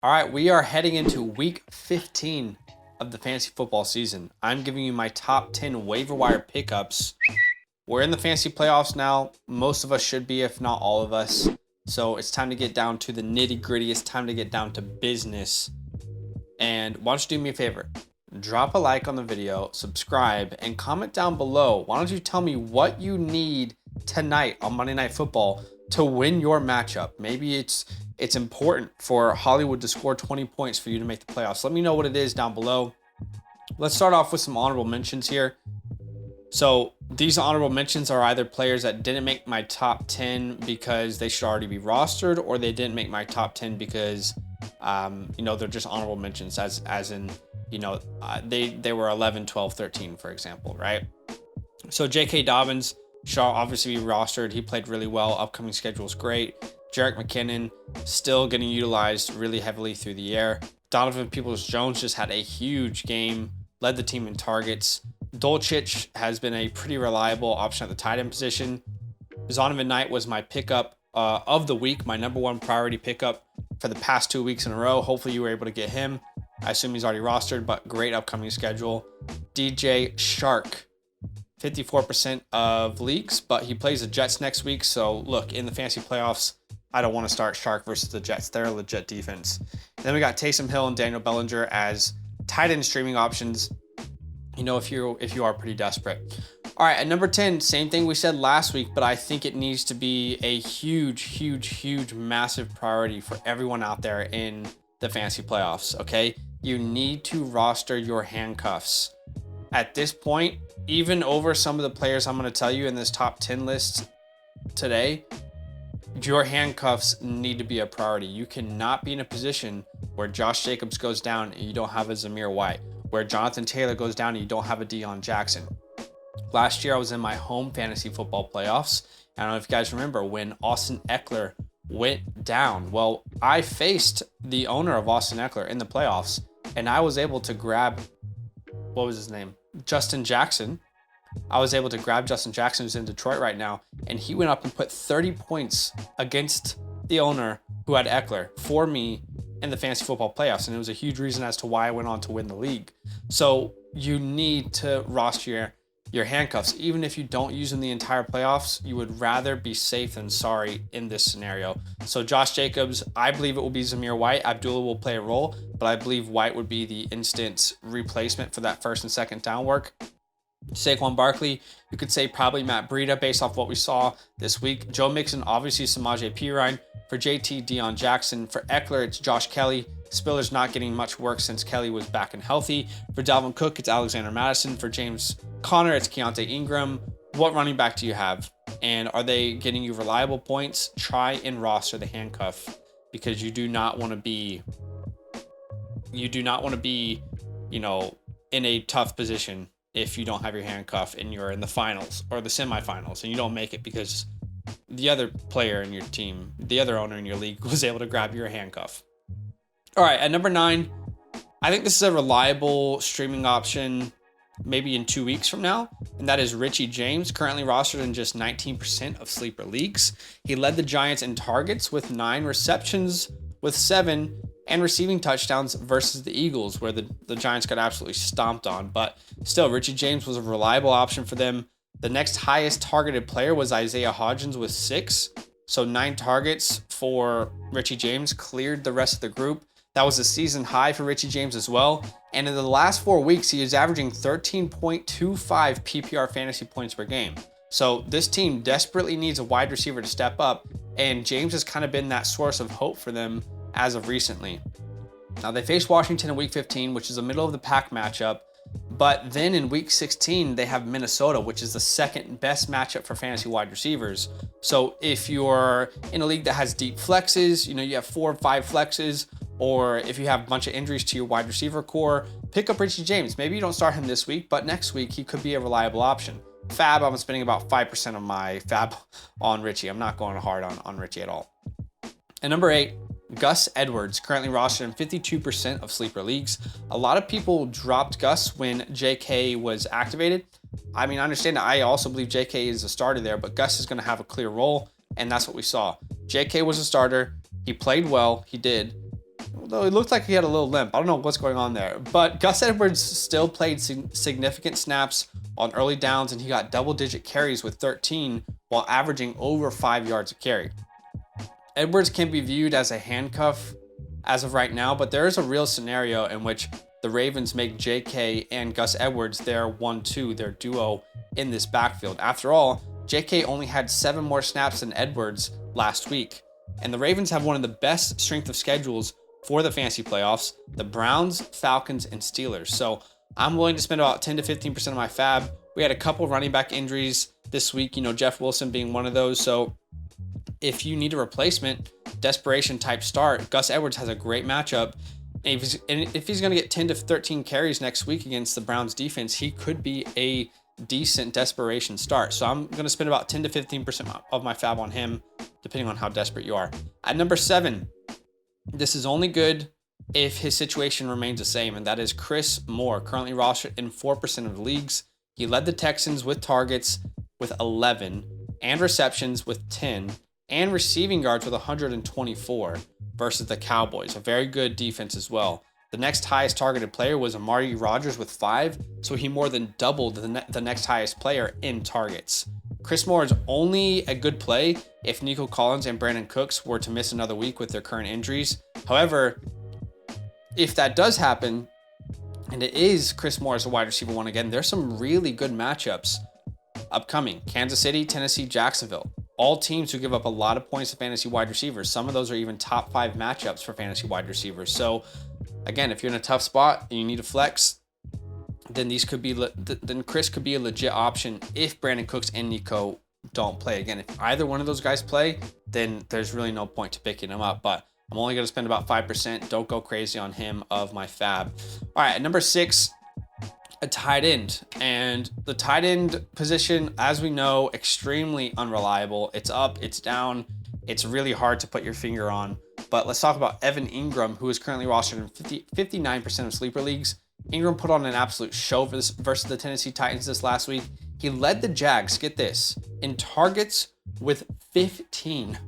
All right, we are heading into week 15 of the fantasy football season. I'm giving you my top 10 waiver wire pickups. We're in the fantasy playoffs now. Most of us should be, if not all of us. So it's time to get down to the nitty gritty. It's time to get down to business. And why don't you do me a favor? Drop a like on the video, subscribe, and comment down below. Why don't you tell me what you need tonight on Monday Night Football to win your matchup? Maybe it's important for Hollywood to score 20 points for you to make the playoffs. Let me know what it is down below. Let's start off with some honorable mentions here. So these honorable mentions are either players that didn't make my top 10 because they should already be rostered, or they didn't make my top 10 because, they're just honorable mentions as in, they were 11, 12, 13, for example, right? So J.K. Dobbins should obviously be rostered. He played really well. Upcoming schedule is great. Jerick McKinnon still getting utilized really heavily through the air. Donovan Peoples-Jones just had a huge game, led the team in targets. Dulcich has been a pretty reliable option at the tight end position. Zonovan Knight was my pickup of the week, my number one priority pickup for the past 2 weeks in a row. Hopefully you were able to get him. I assume he's already rostered, but great upcoming schedule. DJ Shark, 54% of leagues, but he plays the Jets next week. So look, in the fantasy playoffs, I don't want to start Shark versus the Jets. They're a legit defense. And then we got Taysom Hill and Daniel Bellinger as tight end streaming options, if you are pretty desperate. All right, at number 10, same thing we said last week, but I think it needs to be a huge, massive priority for everyone out there in the fantasy playoffs, okay? You need to roster your handcuffs. At this point, even over some of the players I'm going to tell you in this top 10 list today, your handcuffs need to be a priority. You cannot be in a position where Josh Jacobs goes down and you don't have a Zamir White, where Jonathan Taylor goes down and you don't have a Deion Jackson. Last year, I was in my home fantasy football playoffs. I don't know if you guys remember when Austin Eckler went down. Well, I faced the owner of Austin Eckler in the playoffs, and I was able to grab, what was his name? Justin Jackson. I was able to grab Justin Jackson, who's in Detroit right now, and he went up and put 30 points against the owner who had Eckler for me in the fantasy football playoffs, and it was a huge reason as to why I went on to win the league. So you need to roster your handcuffs. Even if you don't use them the entire playoffs, you would rather be safe than sorry in this scenario. So Josh Jacobs, I believe it will be Zamir White. Abdullah will play a role, but I believe White would be the instant replacement for that first and second down work. Saquon Barkley, you could say probably Matt Breida based off what we saw this week. Joe Mixon, obviously Samaje Perine. For JT, Deion Jackson. For Eckler, it's Josh Kelly. Spiller's not getting much work since Kelly was back and healthy. For Dalvin Cook, it's Alexander Madison. For James Conner, it's Keontae Engram. What running back do you have? And are they getting you reliable points? Try and roster the handcuff, because you do not want to be, in a tough position if you don't have your handcuff and you're in the finals or the semifinals and you don't make it because the other player in your team, the other owner in your league, was able to grab your handcuff. All right, at number 9, I think this is a reliable streaming option maybe in 2 weeks from now, and that is Richie James, currently rostered in just 19% of sleeper leagues. He led the Giants in targets with 9 receptions with 7 and receiving touchdowns versus the Eagles, where the Giants got absolutely stomped on. But still, Richie James was a reliable option for them. The next highest targeted player was Isaiah Hodgins with 6. So 9 targets for Richie James cleared the rest of the group. That was a season high for Richie James as well. And in the last 4 weeks, he is averaging 13.25 PPR fantasy points per game. So this team desperately needs a wide receiver to step up, and James has kind of been that source of hope for them as of recently. Now, they face Washington in week 15, which is a middle of the pack matchup. But then in week 16, they have Minnesota, which is the second best matchup for fantasy wide receivers. So if you're in a league that has deep flexes, you have 4 or 5 flexes, or if you have a bunch of injuries to your wide receiver core, pick up Richie James. Maybe you don't start him this week, but next week he could be a reliable option. Fab, I'm spending about 5% of my fab on Richie. I'm not going hard on Richie at all. And number 8, Gus Edwards, currently rostered in 52% of sleeper leagues. A lot of people dropped Gus when JK was activated. I mean, I understand that. I also believe JK is a starter there, but Gus is going to have a clear role, and that's what we saw. JK was a starter. He played well. He did. Though it looked like he had a little limp. I don't know what's going on there. But Gus Edwards still played significant snaps on early downs, and he got double-digit carries with 13 while averaging over 5 yards a carry. Edwards can be viewed as a handcuff as of right now, but there is a real scenario in which the Ravens make JK and Gus Edwards their 1-2, their duo in this backfield. After all, JK only had 7 more snaps than Edwards last week. And the Ravens have one of the best strength of schedules for the fantasy playoffs: the Browns, Falcons, and Steelers. So I'm willing to spend about 10 to 15% of my fab. We had a couple running back injuries this week, Jeff Wilson being one of those. So if you need a replacement, desperation type start, Gus Edwards has a great matchup. And if he's going to get 10 to 13 carries next week against the Browns defense, he could be a decent desperation start. So I'm going to spend about 10 to 15% of my fab on him, depending on how desperate you are. At number 7, this is only good if his situation remains the same, and that is Chris Moore, currently rostered in 4% of the leagues. He led the Texans with targets with 11, and receptions with 10, and receiving yards with 124 versus the Cowboys, a very good defense as well. The next highest targeted player was Amari Rodgers with 5, so he more than doubled the next highest player in targets. Chris Moore is only a good play if Nico Collins and Brandon Cooks were to miss another week with their current injuries. However, if that does happen, and it is Chris Moore as a wide receiver 1 again, there's some really good matchups upcoming. Kansas City, Tennessee, Jacksonville. All teams who give up a lot of points to fantasy wide receivers. Some of those are even top 5 matchups for fantasy wide receivers. So again, if you're in a tough spot and you need a flex, then Chris could be a legit option if Brandon Cooks and Nico don't play. Again, if either one of those guys play, then there's really no point to picking him up. But I'm only going to spend about 5%. Don't go crazy on him of my fab. All right, at number 6, a tight end. And the tight end position, as we know, extremely unreliable. It's up, it's down. It's really hard to put your finger on. But let's talk about Evan Engram, who is currently rostered in 59% of sleeper leagues. Engram put on an absolute show versus the Tennessee Titans this last week. He led the Jags, get this, in targets with 15.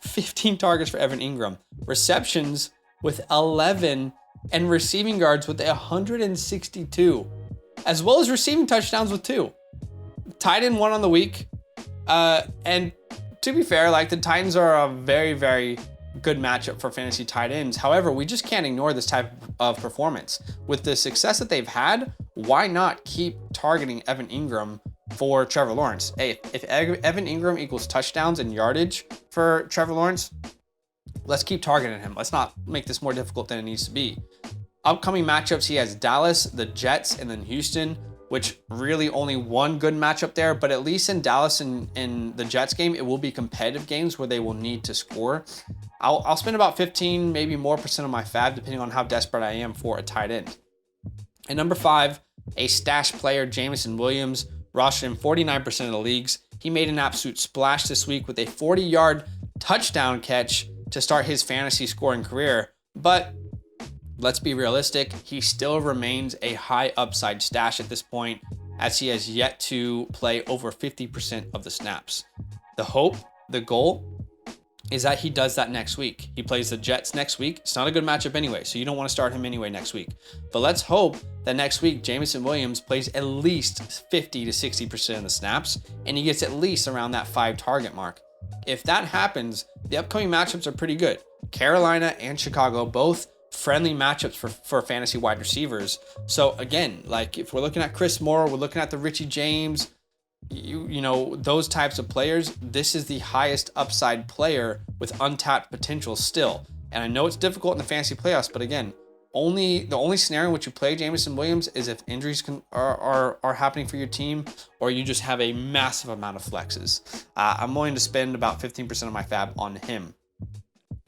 15 targets for Evan Engram. Receptions with 11, and receiving yards with 162, as well as receiving touchdowns with 2. Tight end 1 on the week. And to be fair, the Titans are a very, very good matchup for fantasy tight ends. However, we just can't ignore this type of performance. With the success that they've had, why not keep targeting Evan Engram for Trevor Lawrence? Hey, if Evan Engram equals touchdowns and yardage for Trevor Lawrence, let's keep targeting him. Let's not make this more difficult than it needs to be. Upcoming matchups, he has Dallas, the Jets, and then Houston, which really only one good matchup there, but at least in Dallas and in the Jets game, it will be competitive games where they will need to score. I'll spend about 15, maybe more % of my fab, depending on how desperate I am for a tight end. At number 5, a stash player, Jameson Williams, rostered in 49% of the leagues. He made an absolute splash this week with a 40-yard touchdown catch to start his fantasy scoring career. But let's be realistic, he still remains a high upside stash at this point, as he has yet to play over 50% of the snaps. The hope, the goal, is that he does that next week. He plays the Jets next week. It's not a good matchup anyway, so you don't want to start him anyway next week. But let's hope that next week, Jameson Williams plays at least 50 to 60% of the snaps, and he gets at least around that 5 target mark. If that happens, the upcoming matchups are pretty good. Carolina and Chicago, both friendly matchups for fantasy wide receivers. So again, if we're looking at Chris Moore, we're looking at the Richie James, you know, those types of players, this is the highest upside player with untapped potential still. And I know it's difficult in the fantasy playoffs, but again, the only scenario in which you play Jameson Williams is if injuries are happening for your team, or you just have a massive amount of flexes. I'm willing to spend about 15% of my fab on him.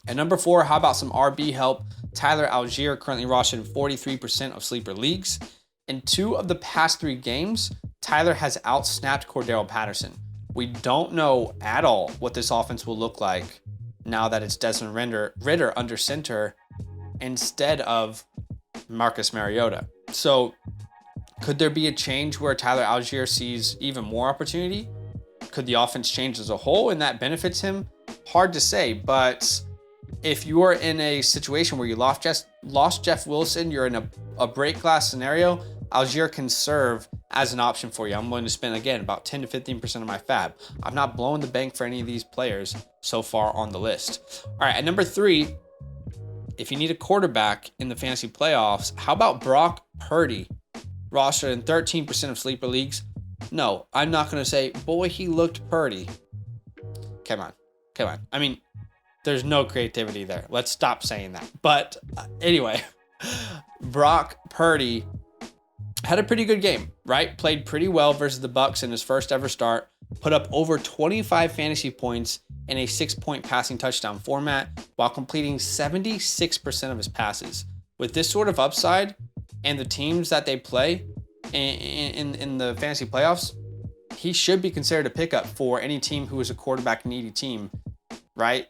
At number 4, how about some RB help? Tyler Algier, currently rostered in 43% of sleeper leagues. In 2 of the past 3 games, Tyler has outsnapped Cordero Patterson. We don't know at all what this offense will look like now that it's Desmond Ridder under center instead of Marcus Mariota. So could there be a change where Tyler Algier sees even more opportunity? Could the offense change as a whole and that benefits him? Hard to say, but if you are in a situation where you lost Jeff Wilson, you're in a break glass scenario, Algier can serve as an option for you. I'm willing to spend, again, about 10 to 15% of my fab. I'm not blowing the bank for any of these players so far on the list. All right, at number 3, if you need a quarterback in the fantasy playoffs, how about Brock Purdy? Rostered in 13% of sleeper leagues. No, I'm not going to say, boy, he looked Purdy. Come on. I mean, there's no creativity there. Let's stop saying that. But anyway, Brock Purdy had a pretty good game, right? Played pretty well versus the Bucs in his first ever start. Put up over 25 fantasy points in a 6-point passing touchdown format while completing 76% of his passes. With this sort of upside and the teams that they play in the fantasy playoffs, he should be considered a pickup for any team who is a quarterback needy team, right?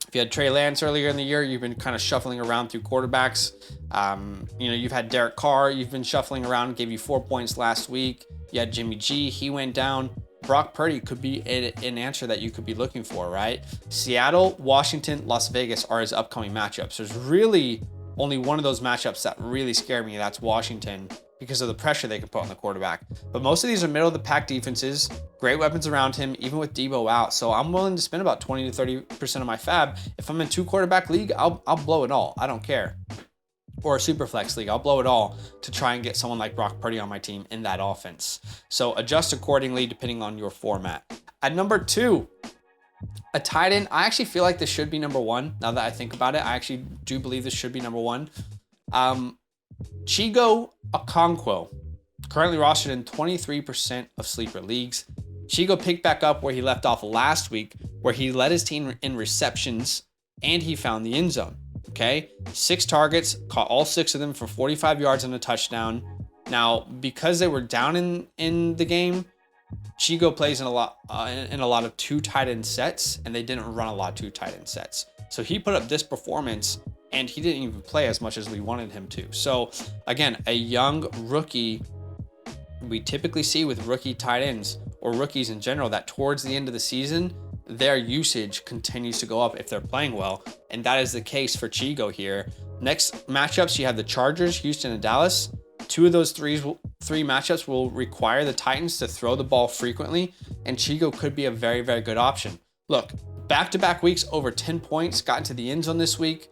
If you had Trey Lance earlier in the year, you've been kind of shuffling around through quarterbacks. You've had Derek Carr, you've been shuffling around, gave you 4 points last week. You had Jimmy G, he went down. Brock Purdy could be an answer that you could be looking for, right? Seattle, Washington, Las Vegas are his upcoming matchups. There's really only one of those matchups that really scare me. That's Washington, because of the pressure they can put on the quarterback. But most of these are middle of the pack defenses, great weapons around him, even with Debo out. So I'm willing to spend about 20 to 30% of my fab. If I'm in 2-quarterback league, I'll blow it all. I don't care. Or a super flex league, I'll blow it all to try and get someone like Brock Purdy on my team in that offense. So adjust accordingly depending on your format. At number 2, a tight end. I actually feel like this should be number 1. Now that I think about it, I actually do believe this should be number 1. Chigo Okonkwo, currently rostered in 23% of sleeper leagues. Chigo picked back up where he left off last week, where he led his team in receptions and he found the end zone. Okay, 6 targets, caught all 6 of them for 45 yards and a touchdown. Now, because they were down in the game, Chigo plays in a lot of 2 tight end sets, and they didn't run a lot of 2 tight end sets. So he put up this performance, and he didn't even play as much as we wanted him to. So again, a young rookie. We typically see with rookie tight ends or rookies in general that towards the end of the season, their usage continues to go up if they're playing well. And that is the case for Chigo here. Next matchups, you have the Chargers, Houston, and Dallas. 2 of those 3 matchups will require the Titans to throw the ball frequently, and Chigo could be a very, very good option. Look, back-to-back weeks, over 10 points, got into the end zone this week.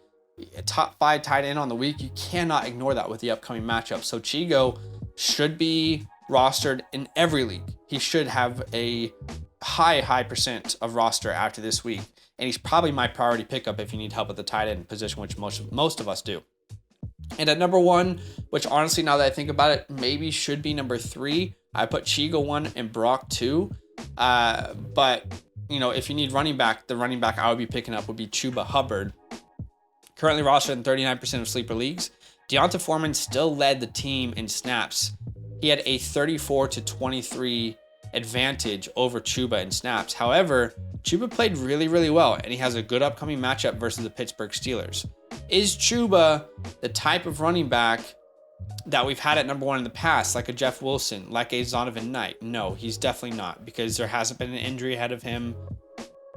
A top 5 tight end on the week. You cannot ignore that with the upcoming matchup. So Chigo should be rostered in every league. He should have a high percent of roster after this week. And he's probably my priority pickup if you need help at the tight end position, which most of us do. And at number 1, which honestly, now that I think about it, maybe should be number 3, I put Chigo 1 and Brock 2. But, if you need running back, the running back I would be picking up would be Chuba Hubbard. Currently rostered in 39% of sleeper leagues. Deonta Foreman still led the team in snaps. He had a 34 to 23 advantage over Chuba in snaps. However, Chuba played really, really well, and he has a good upcoming matchup versus the Pittsburgh Steelers. Is Chuba the type of running back that we've had at number 1 in the past, like a Jeff Wilson, like a Zonovan Knight? No, he's definitely not, because there hasn't been an injury ahead of him.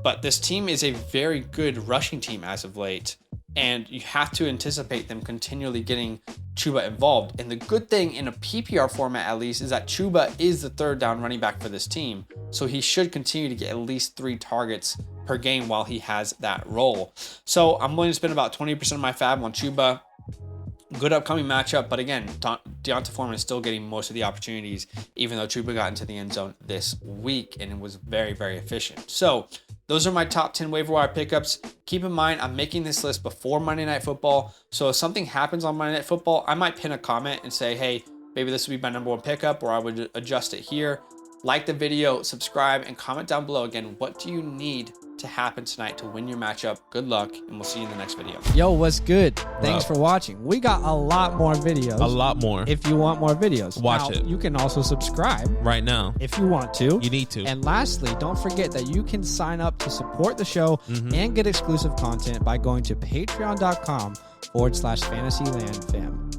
But this team is a very good rushing team as of late, and you have to anticipate them continually getting Chuba involved. And the good thing in a PPR format, at least, is that Chuba is the 3rd down running back for this team. So he should continue to get at least 3 targets per game while he has that role. So I'm willing to spend about 20% of my fab on Chuba. Good upcoming matchup. But again, Deonta Foreman is still getting most of the opportunities, even though Chuba got into the end zone this week and it was very, very efficient. So those are my top 10 waiver wire pickups. Keep in mind, I'm making this list before Monday Night Football. So if something happens on Monday Night Football, I might pin a comment and say, hey, maybe this would be my number 1 pickup, or I would adjust it here. Like the video, subscribe, and comment down below. Again, what do you need to happen tonight to win your matchup? Good luck, and we'll see you in the next video. Yo, what's good? Thanks for watching. We got a lot more videos. A lot more. If you want more videos, watch it. You can also subscribe right now if you want to. You need to. And lastly, don't forget that you can sign up to support the show and get exclusive content by going to patreon.com/fantasylandfam.